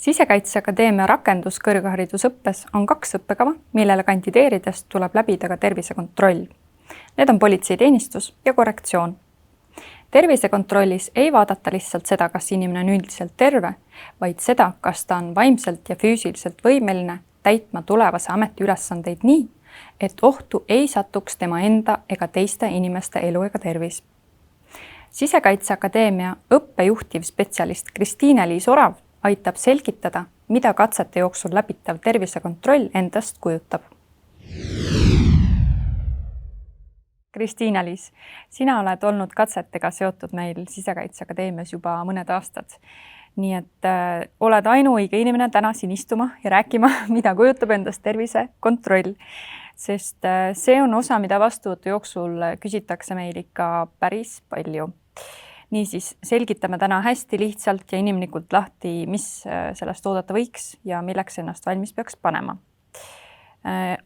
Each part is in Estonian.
Sisekaitseakadeemia rakenduskõrgharidusõppes on 2 õppekava, millele kandideerides tuleb läbida ka tervisekontroll. Need on politseiteenistus ja korrektsioon. Tervisekontrollis ei vaadata lihtsalt seda, kas inimene on üldiselt terve, vaid seda, kas ta on vaimselt ja füüsiliselt võimeline täitma tulevase ametiülesandeid nii, et ohtu ei satuks tema enda ega teiste inimeste elu ega tervis. Sisekaitseakadeemia õppejuhtiv spetsialist Kristiine-Liis Orav aitab selgitada, mida katsete jooksul läbitav tervisekontroll endast kujutab. Kristiine-Liis, sina oled olnud katsetega seotud meil Sisekaitseakadeemias juba mõned aastad. Nii et oled ainuõige inimene täna siin istuma ja rääkima, mida kujutab endast tervisekontroll. Sest see on osa, mida vastuvõtu jooksul küsitakse meil ikka päris palju. Niisiis, selgitame täna hästi lihtsalt ja inimlikult lahti, mis sellest oodata võiks ja milleks ennast valmis peaks panema.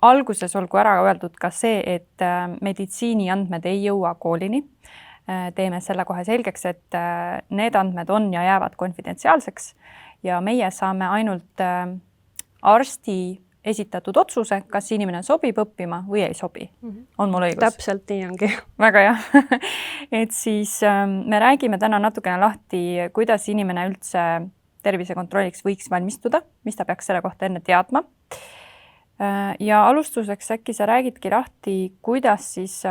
Alguses olgu ära öeldud ka see, et meditsiiniandmed ei jõua koolini. Teeme selle kohe selgeks, et need andmed on ja jäävad konfidentsiaalseks ja meie saame ainult arsti esitatud otsuse, kas inimene sobib õppima või ei sobi. On mul õigus? Täpselt nii ongi. Väga hea. Et siis me räägime täna natukene lahti, kuidas inimene üldse tervisekontrolliks võiks valmistuda, mis ta peaks selle kohta enne teadma. Ja alustuseks äkki sa räägidki lahti, kuidas siis,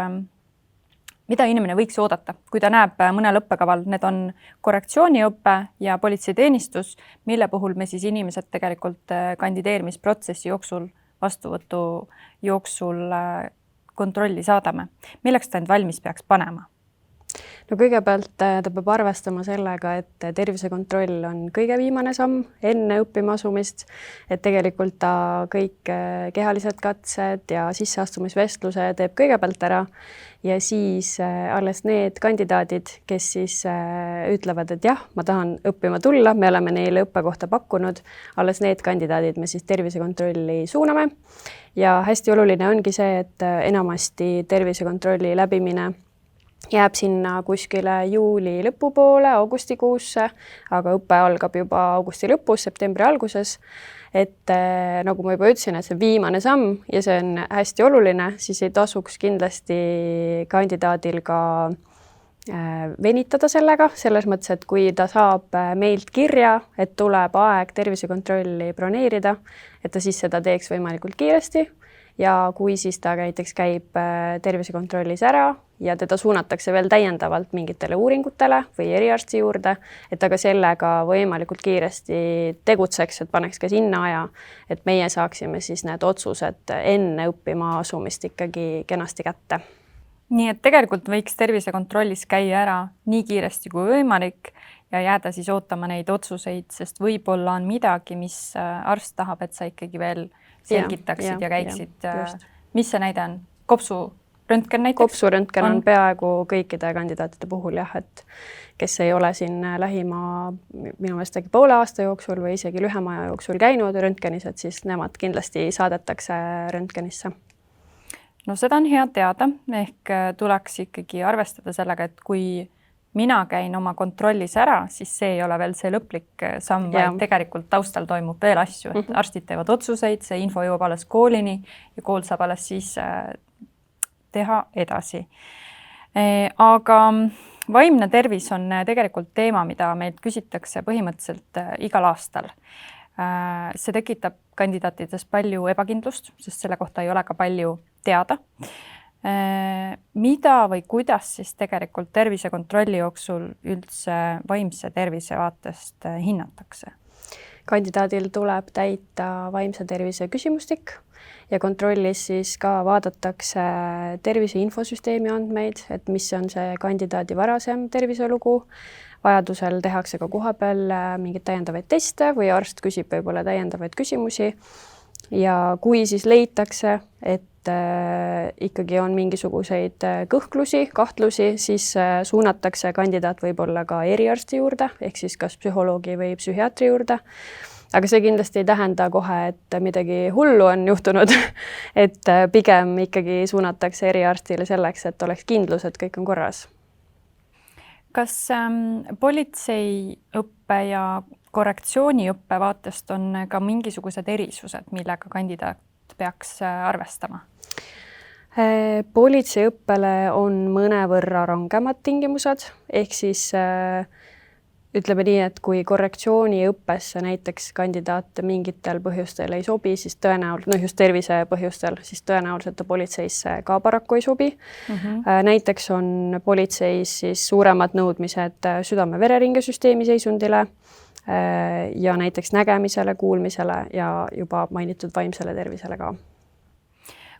mida inimene võiks oodata, kui ta näeb mõnel õppekaval. Need on korrektsiooniõppe ja politseiteenistus, mille puhul me siis inimesed tegelikult kandideerimisprotsessi jooksul, vastuvõtu jooksul kontrolli saadame. Milleks ta end valmis peaks panema? No kõigepealt ta peab arvestama sellega, et tervisekontroll on kõige viimane samm enne õppima asumist, et tegelikult ta kõik kehalised katsed ja sisseastumisvestluse teeb kõigepealt ära ja siis alles need kandidaadid, kes siis ütlevad, et jah, ma tahan õppima tulla, me oleme neile õppekohta pakkunud, alles need kandidaadid me siis tervisekontrolli suuname ja hästi oluline ongi see, et enamasti tervisekontrolli läbimine jääb sinna kuskile juuli lõpupoole, augustikuusse, aga õppe algab juba augusti lõpus, septembri alguses. Et nagu ma juba ütlesin, et see viimane samm ja see on hästi oluline, siis ei tasuks kindlasti kandidaadil ka venitada sellega, selles mõttes, et kui ta saab meilt kirja, et tuleb aeg tervisekontrolli broneerida, et ta siis seda teeks võimalikult kiiresti. Ja kui siis ta näiteks käib tervisekontrollis ära ja teda suunatakse veel täiendavalt mingitele uuringutele või eriarsti juurde, et ta ka sellega võimalikult kiiresti tegutseks, et paneks ka sinna aja, et meie saaksime siis need otsused enne õppima asumist ikkagi kenasti kätte. Nii et tegelikult võiks tervisekontrollis käia ära nii kiiresti kui võimalik ja jääda siis ootama neid otsuseid, sest võib-olla on midagi, mis arst tahab, et sa ikkagi veel selgitaksid ja käiksid. Mis see näide on? Kopsuröntgen näiteks? Kopsuröntgen on peaaegu kõikide kandidaatide puhul, jah, et kes ei ole siin lähima minu meelest poole aasta jooksul või isegi lühema aja jooksul käinud röntgenis, et siis nemad kindlasti saadetakse röntgenisse. No seda on hea teada, ehk tuleks ikkagi arvestada sellega, et kui mina käin oma kontrollis ära, siis see ei ole veel see lõplik samm, vaid tegelikult taustal toimub veel asju, et arstid teevad otsuseid, see info jõuab alles koolini ja kool saab alles siis teha edasi. Aga vaimne tervis on tegelikult teema, mida meilt küsitakse põhimõtteliselt igal aastal. See tekitab kandidaatides palju ebakindlust, sest selle kohta ei ole ka palju teada. Mida või kuidas siis tegelikult tervisekontrolli jooksul üldse vaimse tervise vaatest hinnatakse? Kandidaadil tuleb täita vaimse tervise küsimustik ja kontrollis siis ka vaadatakse tervise infosüsteemi andmeid, et mis on see kandidaadi varasem terviselugu. Vajadusel tehakse ka kohapeal mingeid täiendavaid teste või arst küsib võib-olla täiendavaid küsimusi. Ja kui siis leitakse, et ikkagi on mingisuguseid kõhklusi, kahtlusi, siis suunatakse kandidaat võib-olla ka eriarsti juurde, ehk siis kas psühholoogi või psühhiaatri juurde. Aga see kindlasti ei tähenda kohe, et midagi hullu on juhtunud, et pigem ikkagi suunatakse eriarstile selleks, et oleks kindlus, et kõik on korras. Kas politseiõppe ja korrektsiooniõppe vaatest on ka mingisugused erisused, millega kandidaat peaks arvestama? Politseiõppele on mõnevõrra rangemad tingimused, ehk siis ütleme nii, et kui korrektsiooniõppesse näiteks kandidaat mingitel põhjustel ei sobi, siis tõenäoliselt, just tervise põhjustel, siis tõenäoliselt ta politseisse ka paraku ei sobi. Näiteks on politseis siis suuremad nõudmised südame-vereringesüsteemi seisundile ja näiteks nägemisele, kuulmisele ja juba mainitud vaimsele tervisele ka.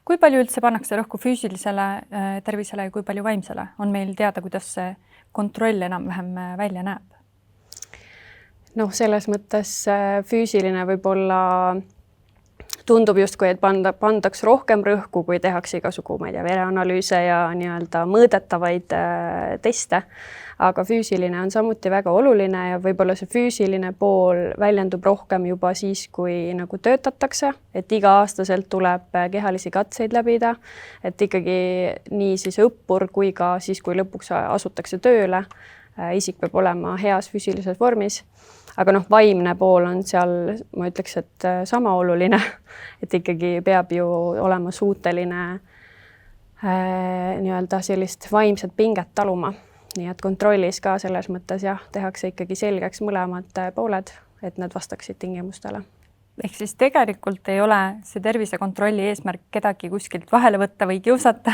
Kui palju üldse pannakse rõhku füüsilisele tervisele ja kui palju vaimsele? On meil teada, kuidas see kontroll enam-vähem välja näeb? Selles mõttes füüsiline võib-olla tundub justkui, et pandaks rohkem rõhku, kui tehakse igasugu, vereanalüüse ja nii-öelda mõõdetavaid teste, aga füüsiline on samuti väga oluline ja võib-olla see füüsiline pool väljendub rohkem juba siis, kui nagu töötatakse, et iga-aastaselt tuleb kehalisi katseid läbida, et ikkagi nii siis õppur kui ka siis, kui lõpuks asutakse tööle, isik peab olema heas füüsilises vormis. Aga vaimne pool on seal, ma ütleks, et sama oluline, et ikkagi peab ju olema suuteline nii-öelda sellist vaimset pinget taluma. Nii et kontrollis ka selles mõttes tehakse ikkagi selgeks mõlemad pooled, et nad vastaksid tingimustele. Ehk siis tegelikult ei ole see tervisekontrolli eesmärk kedagi kuskilt vahele võtta või kiusata,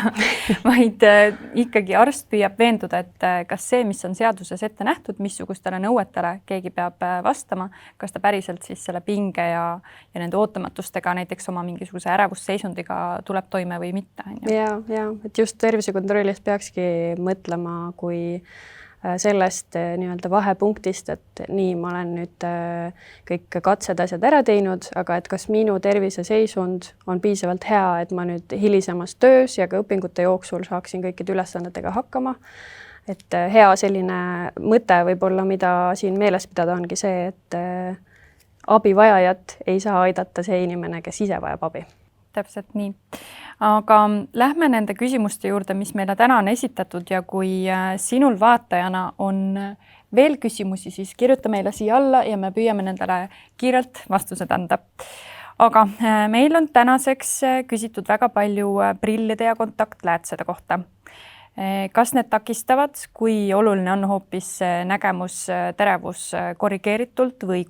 vaid ikkagi arst püüab veenduda, et kas see, mis on seaduses ette nähtud, missugustele nõuetele keegi peab vastama, kas ta päriselt siis selle pinge ja nende ootamatustega näiteks oma mingisuguse ärevusseisundiga tuleb toime või mitte. Ja, et just tervisekontrollis peakski mõtlema kui sellest nii-öelda vahepunktist, et nii, ma olen nüüd kõik katsed asjad ära teinud, aga et kas minu terviseseisund on piisavalt hea, et ma nüüd hilisemas töös ja ka õpingute jooksul saaksin kõikide ülesannetega hakkama. Et hea selline mõte võib-olla, mida siin meeles pidada ongi see, et abivajajat ei saa aidata see inimene, kes ise vajab abi. Täpselt nii. Aga lähme nende küsimuste juurde, mis meile täna on esitatud ja kui sinul vaatajana on veel küsimusi, siis kirjuta meile siia alla ja me püüame nendele kiirelt vastused anda. Aga meil on tänaseks küsitud väga palju prillide ja kontaktläätsede kohta. Kas need takistavad, kui oluline on hoopis nägemus, terevus korrigeeritult või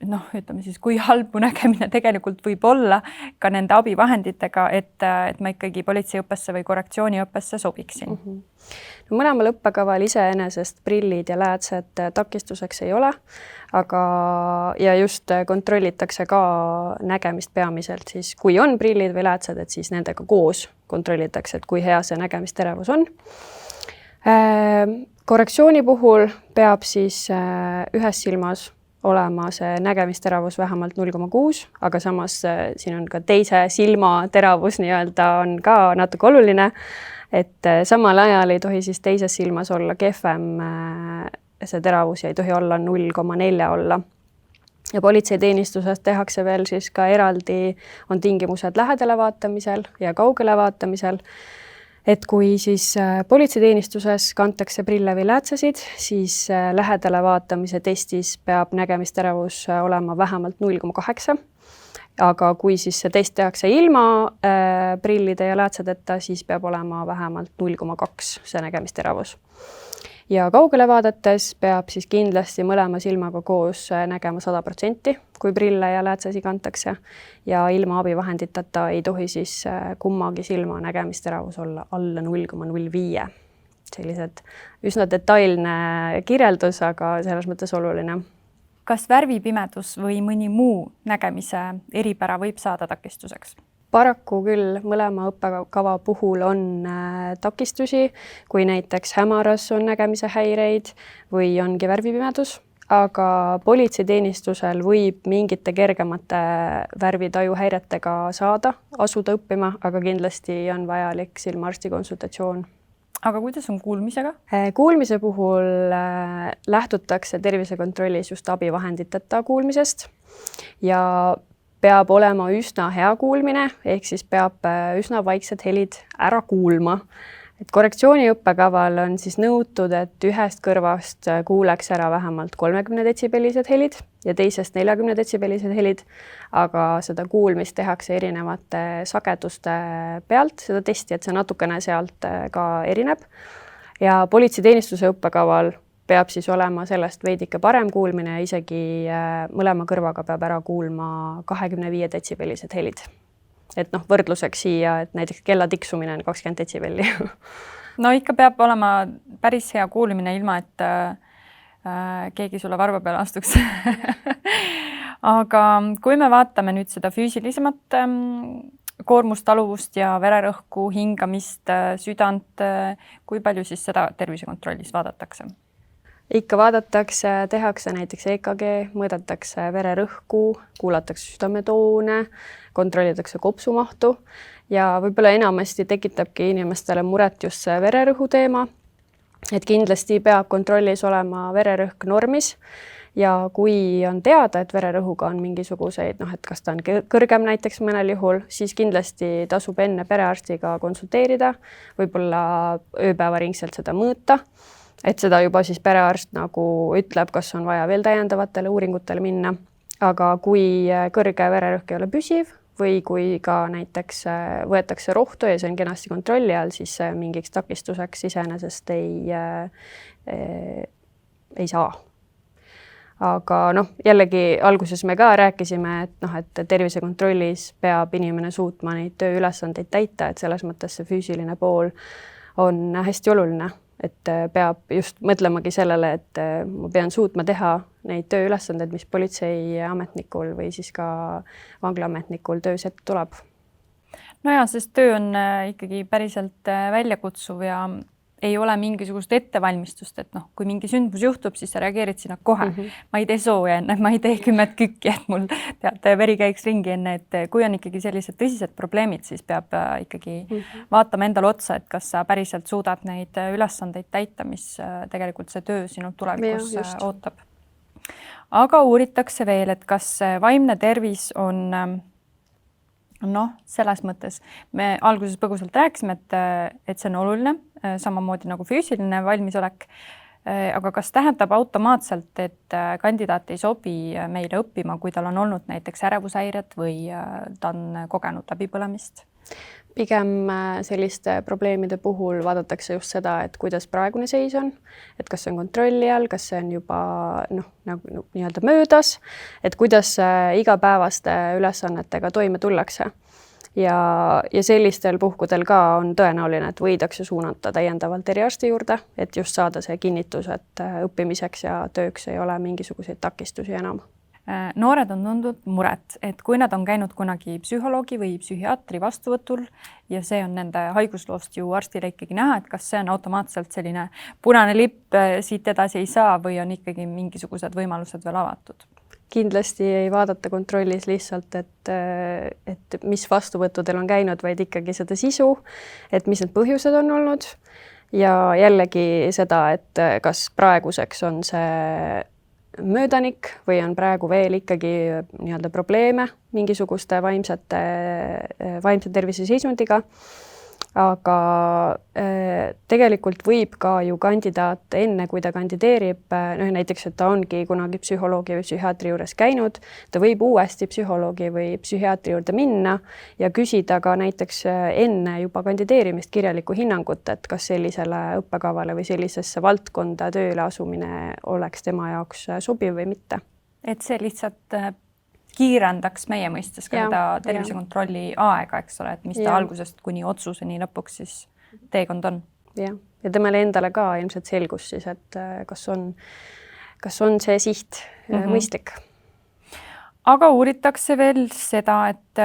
ütleme siis, kui halbu nägemine tegelikult võib olla ka nende abivahenditega, et ma ikkagi politseiõppesse või korrektsiooniõppesse sobiksin? Mõlemal õppekaval iseenesest prillid ja läätsed takistuseks ei ole, ja just kontrollitakse ka nägemist peamiselt siis, kui on prillid või läätsed, et siis nendega koos kontrollitakse, et kui hea see nägemisterevus on. Korrektsiooni puhul peab siis ühes silmas olema see nägemisteravus vähemalt 0,6, aga samas siin on ka teise silma teravus nii-öelda on ka natuke oluline, et samal ajal ei tohi siis teises silmas olla kehvem see teravus ja ei tohi olla 0,4 olla. Ja politseiteenistuses tehakse veel siis ka eraldi on tingimused lähedale vaatamisel ja kaugele vaatamisel. Et kui siis politseiteenistuses kantakse prille või läätsesid, siis lähedale vaatamise testis peab nägemisterevus olema vähemalt 0,8. Aga kui siis see test tehakse ilma prillide ja läätsedeta, siis peab olema vähemalt 0,2 see nägemisterevus. Ja kaugele vaadates peab siis kindlasti mõlema silmaga koos nägema 100%, kui prille ja läätsesi kantakse. Ja ilma abivahenditeta ei tohi siis kummagi silma nägemisteravus olla alla 0,05. Sellised üsna detailne kirjeldus, aga selles mõttes oluline. Kas värvipimedus või mõni muu nägemise eripära võib saada takistuseks? Paraku küll mõlema õppekava puhul on takistusi, kui näiteks hämaras on nägemise häireid või ongi värvipimedus, aga politseiteenistusel võib mingite kergemate värvitajuhäiretega saada asuda õppima, aga kindlasti on vajalik silmaarsti konsultatsioon. Aga kuidas on kuulmisega? Kuulmise puhul lähtutakse tervisekontrollis just abivahenditeta kuulmisest ja peab olema üsna hea kuulmine, ehk siis peab üsna vaiksed helid ära kuulma. et korrektsiooniõppekaval on siis nõutud, et ühest kõrvast kuuleks ära vähemalt 30 detsibellised helid ja teisest 40 detsibellised helid, aga seda kuulmist tehakse erinevate sageduste pealt, seda testi, et see natukene sealt ka erineb. Ja politseiteenistuse õppekaval peab siis olema sellest veidike parem kuulmine ja isegi mõlema kõrvaga peab ära kuulma 25 detsibellised helid. Et võrdluseks siia, et näiteks kella tiksumine on 20 detsibelli. No ikka peab olema päris hea kuulimine ilma, et keegi sulle varba peale astuks. Aga kui me vaatame nüüd seda füüsilisemat koormust, taluvust ja vererõhku, hingamist, südant, kui palju siis seda tervisekontrollis vaadatakse? Ikka vaadatakse, tehakse näiteks EKG, mõõdetakse vererõhku, kuulatakse südametoone, kontrollitakse kopsumahtu ja võib-olla enamasti tekitabki inimestele muret just see vererõhu teema, et kindlasti peab kontrollis olema vererõhk normis ja kui on teada, et vererõhuga on mingisuguseid, et kas ta on kõrgem näiteks mõnel juhul, siis kindlasti tasub enne perearstiga konsulteerida, võib-olla ööpäevaringselt seda mõõta, et seda juba siis perearst nagu ütleb, kas on vaja veel täiendavatele uuringutele minna. Aga kui kõrge vererõhk ei ole püsiv või kui ka näiteks võetakse rohtu ja see on kenasti kontrolli all, siis mingiks takistuseks iseenesest ei saa. Aga jällegi alguses me ka rääkisime, et tervisekontrollis peab inimene suutma neid tööülesandeid täita, et selles mõttes see füüsiline pool on hästi oluline. Et peab just mõtlemagi sellele, et ma pean suutma teha neid tööülesandeid, mis politseiametnikul või siis ka vanglaametnikul töös ette tuleb. No ja, sest töö on ikkagi päriselt väljakutsuv ja ei ole mingisugust ettevalmistust, et kui mingi sündmus juhtub, siis sa reageerid sinna kohe. Ma ei tee sooja enne, ma ei tee 10 kükki, et mul veri käiks ringi enne, et kui on ikkagi sellised tõsised probleemid, siis peab ikkagi vaatama endale otsa, et kas sa päriselt suudad neid ülesandeid täita, mis tegelikult see töö sinult tulevikus ootab. Aga uuritakse veel, et kas vaimne tervis on selles mõttes me alguses põgusalt rääkisime, et see on oluline, samamoodi nagu füüsiline valmisolek, aga kas tähendab automaatselt, et kandidaat ei sobi meile õppima, kui tal on olnud näiteks ärevushäired või ta on kogenud läbipõlemist? Pigem selliste probleemide puhul vaadatakse just seda, et kuidas praegune seis on, et kas see on kontrolli all, kas see on juba nii-öelda möödas, et kuidas igapäevaste ülesannetega toime tullakse. Ja sellistel puhkudel ka on tõenäoline, et võidakse suunata täiendavalt eriarsti juurde, et just saada see kinnitus, et õppimiseks ja tööks ei ole mingisuguseid takistusi enam. Noored on tundnud muret, et kui nad on käinud kunagi psühholoogi või psühhiaatri vastuvõtul ja see on nende haigusloost ju arstile ikkagi näha, et kas see on automaatselt selline punane lipp, siit edasi ei saa või on ikkagi mingisugused võimalused veel avatud? Kindlasti ei vaadata kontrollis lihtsalt, et mis vastuvõttudel on käinud, vaid ikkagi seda sisu, et mis need põhjused on olnud ja jällegi seda, et kas praeguseks on see möödanik või on praegu veel ikkagi nii-öelda probleeme mingisuguste vaimse tervise seisundiga. Aga tegelikult võib ka ju kandidaat enne, kui ta kandideerib, näiteks, et ta ongi kunagi psühholoogi või psühhiaatri juures käinud, ta võib uuesti psühholoogi või psühhiaatri juurde minna ja küsida ka näiteks enne juba kandideerimist kirjalikku hinnangut, et kas sellisele õppekavale või sellisesse valdkonda tööle asumine oleks tema jaoks sobiv või mitte. Et see lihtsalt kiirendaks meie mõistes ka seda tervisekontrolli aega, eks ole, et mis ta algusest kuni otsuseni lõpuks siis teekond on. Ja temale endale ka ilmselt selgus siis, et kas on see siht mõistlik. Aga uuritakse veel seda, et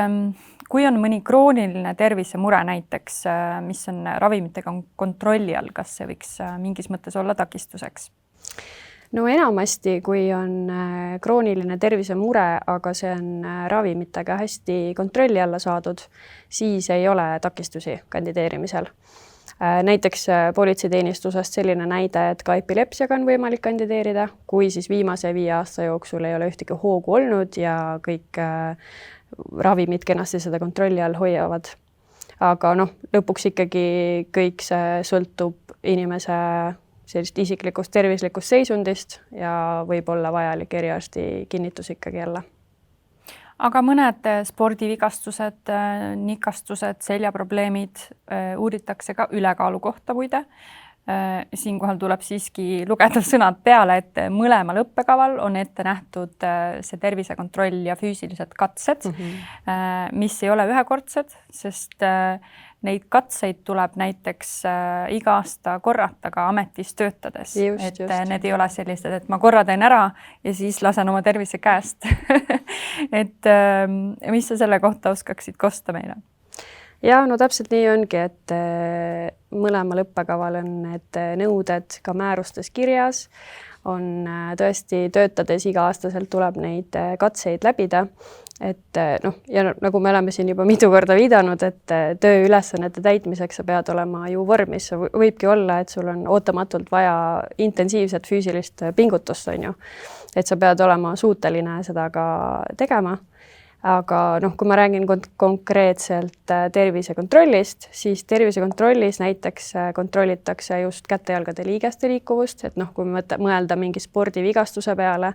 kui on mõni krooniline tervisemure näiteks, mis on ravimitega kontrolli all, kas see võiks mingis mõttes olla takistuseks? No enamasti, kui on krooniline tervisemure, aga see on ravimitega hästi kontrolli alla saadud, siis ei ole takistusi kandideerimisel. Näiteks politseiteenistusest selline näide, et ka epilepsiaga on võimalik kandideerida, kui siis viimase 5 aasta jooksul ei ole ühtegi hoogu olnud ja kõik ravimid kenasti seda kontrolli all hoiavad. aga noh, lõpuks ikkagi kõik see sõltub inimese sellist isiklikust tervislikust seisundist ja võib olla vajalik eriarsti kinnitus ikkagi jälle. Aga mõned spordivigastused, nikastused, seljaprobleemid uuritakse ka ülekaalu kohta muide. Siinkohal tuleb siiski lugeda sõnad peale, et mõlemal õppekaval on ette nähtud see tervisekontroll ja füüsilised katsed, mis ei ole ühekordsed, sest neid katseid tuleb näiteks iga aasta korrata ka ametis töötades. Just. Need ei ole sellised, et ma korra teen ära ja siis lasen oma tervise käest. Et mis sa selle kohta oskaksid kosta meile? Ja no täpselt nii ongi, et mõlemal õppekaval on need nõuded ka määrustes kirjas, on tõesti töötades iga-aastaselt tuleb neid katseid läbida, et noh, ja nagu me oleme siin juba mitu korda viidanud, et tööülesannete täitmiseks sa pead olema ju vormis, võibki olla, et sul on ootamatult vaja intensiivset füüsilist pingutust, on ju, et sa pead olema suuteline seda ka tegema. Aga noh, kui ma räägin konkreetselt tervisekontrollist, siis tervisekontrollis näiteks kontrollitakse just käte-jalgade liigeste liikuvust, et noh, kui mõelda mingi spordivigastuse peale,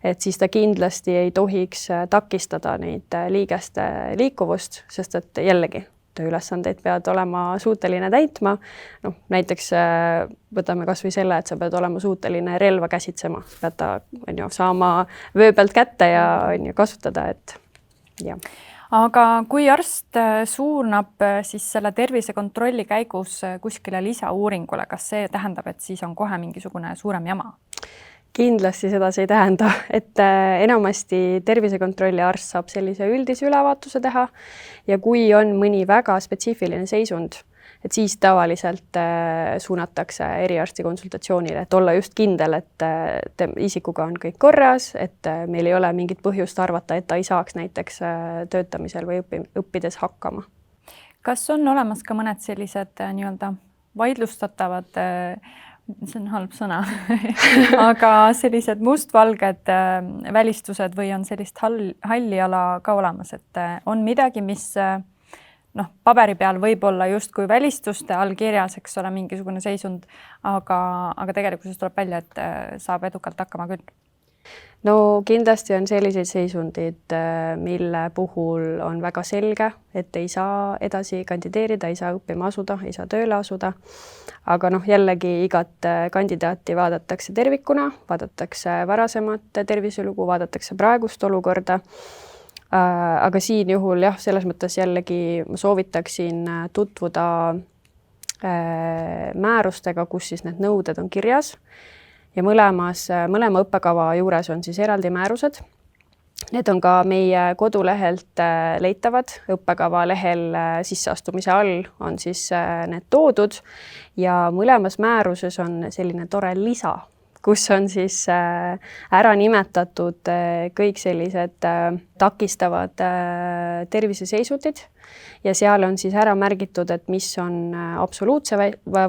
et siis ta kindlasti ei tohiks takistada neid liigeste liikuvust, sest et jällegi tööülesandeid pead olema suuteline täitma. Noh, näiteks võtame kas või selle, et sa pead olema suuteline relva käsitsema, pead ta saama vöö pealt kätte ja kasutada, et ja. Aga kui arst suunab siis selle tervisekontrolli käigus kuskile lisauuringule, kas see tähendab, et siis on kohe mingisugune suurem jama? Kindlasti seda see ei tähenda, et enamasti tervisekontrolli arst saab sellise üldise ülevaatuse teha ja kui on mõni väga spetsiifiline seisund, et siis tavaliselt suunatakse eriarsti konsultatsioonile, et olla just kindel, et isikuga on kõik korras, et meil ei ole mingit põhjust arvata, et ta ei saaks näiteks töötamisel või õppides hakkama. Kas on olemas ka mõned sellised nii-öelda vaidlustatavad, see on halb sõna, aga sellised mustvalged välistused või on sellist halli ala ka olemas, et on midagi, mis noh, paberi peal võib olla justkui välistuste all kirjas, eks ole, mingisugune seisund, aga tegelikkuses tuleb välja, et saab edukalt hakkama küll. No kindlasti on selliseid seisundid, mille puhul on väga selge, et ei saa edasi kandideerida, ei saa õppima asuda, ei saa tööle asuda. Aga noh, jällegi igat kandidaati vaadatakse tervikuna, vaadatakse varasemat terviselugu, vaadatakse praegust olukorda. Aga siin juhul jah, selles mõttes jällegi ma soovitaksin tutvuda määrustega, kus siis need nõuded on kirjas ja mõlema õppekava juures on siis eraldi määrused. Need on ka meie kodulehelt leitavad, õppekava lehel sisseastumise all on siis need toodud ja mõlemas määruses on selline tore lisa, kus on siis ära nimetatud kõik sellised takistavad terviseseisundid ja seal on siis ära märgitud, et mis on absoluutse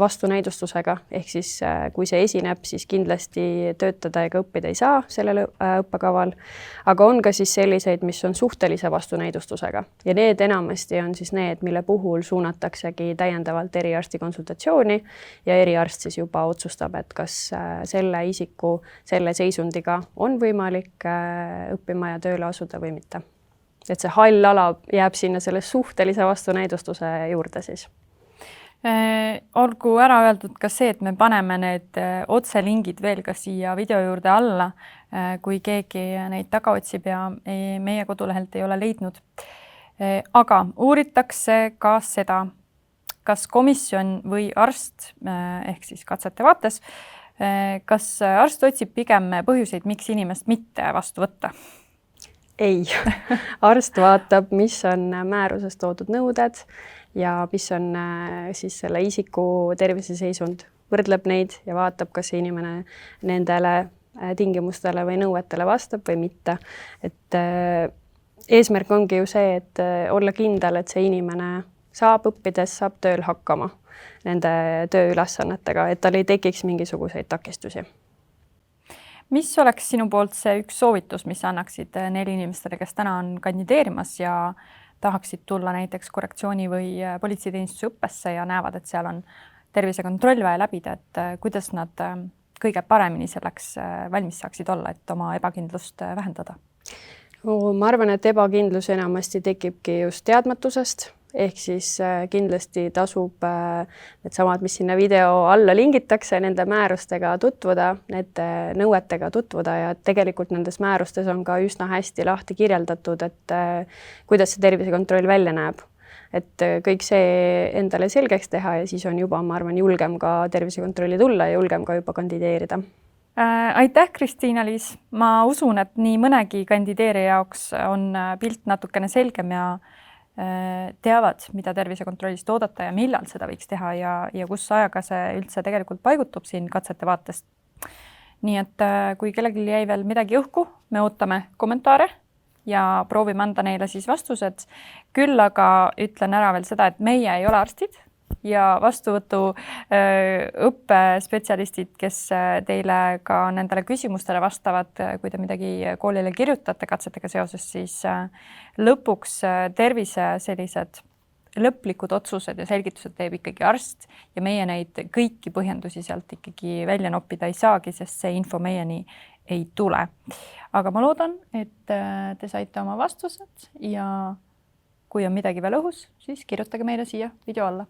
vastunäidustusega, ehk siis kui see esineb, siis kindlasti töötada ega õppida ei saa sellel õppekaval, aga on ka siis selliseid, mis on suhtelise vastunäidustusega ja need enamasti on siis need, mille puhul suunataksegi täiendavalt eriarsti konsultatsiooni ja eriarst siis juba otsustab, et kas selle isiku selle seisundiga on võimalik õppima ja tööle asuda või mitte. Et see hall ala jääb sinna selle suhtelise vastunäidustuse juurde siis. Olgu ära öeldud ka see, et me paneme need otselingid veel ka siia video juurde alla, kui keegi neid taga otsib ja meie kodulehelt ei ole leidnud. Aga uuritakse ka seda, kas komisjon või arst, ehk siis katsete vaates, kas arst otsib pigem põhjuseid, miks inimest mitte vastu võtta? Ei, arst vaatab, mis on määruses toodud nõuded ja mis on siis selle isiku terviseseisund, võrdleb neid ja vaatab, kas inimene nendele tingimustele või nõuetele vastab või mitte. Et eesmärk ongi ju see, et olla kindel, et see inimene saab õppides, saab tööl hakkama nende tööülesannetega, et tal ei tekiks mingisuguseid takistusi. Mis oleks sinu poolt see üks soovitus, mis annaksid neile inimestele, kes täna on kandideerimas ja tahaksid tulla näiteks korrektsiooni või politseiteenistuse õppesse ja näevad, et seal on tervisekontroll vaja läbida, et kuidas nad kõige paremini selleks valmis saaksid olla, et oma ebakindlust vähendada? Ma arvan, et ebakindlus enamasti tekibki just teadmatusest, ehk siis kindlasti tasub needsamad, mis sinna video alla lingitakse, nende määrustega tutvuda, nende nõuetega tutvuda ja tegelikult nendes määrustes on ka üsna hästi lahti kirjeldatud, et kuidas see tervisekontroll välja näeb. Et kõik see endale selgeks teha ja siis on juba, ma arvan, julgem ka tervisekontrolli tulla ja julgem ka juba kandideerida. Aitäh, Kristiina-Liis! Ma usun, et nii mõnegi kandideerija jaoks on pilt natukene selgem ja teavad, mida tervisekontrollist oodata ja millal seda võiks teha ja kus ajaga see üldse tegelikult paigutub siin katsete vaatest. Nii et kui kellelgi jäi veel midagi õhku, me ootame kommentaare ja proovime anda neile siis vastused. Küll aga ütlen ära veel seda, et meie ei ole arstid ja vastuvõtu õppespetsialistid, kes teile ka nendele küsimustele vastavad, kui te midagi koolile kirjutate katsetega seoses, siis lõpuks tervise sellised lõplikud otsused ja selgitused teeb ikkagi arst ja meie neid kõiki põhjendusi sealt ikkagi välja noppida ei saagi, sest see info meieni ei tule. Aga ma loodan, et te saite oma vastused ja kui on midagi veel õhus, siis kirjutage meile siia video alla.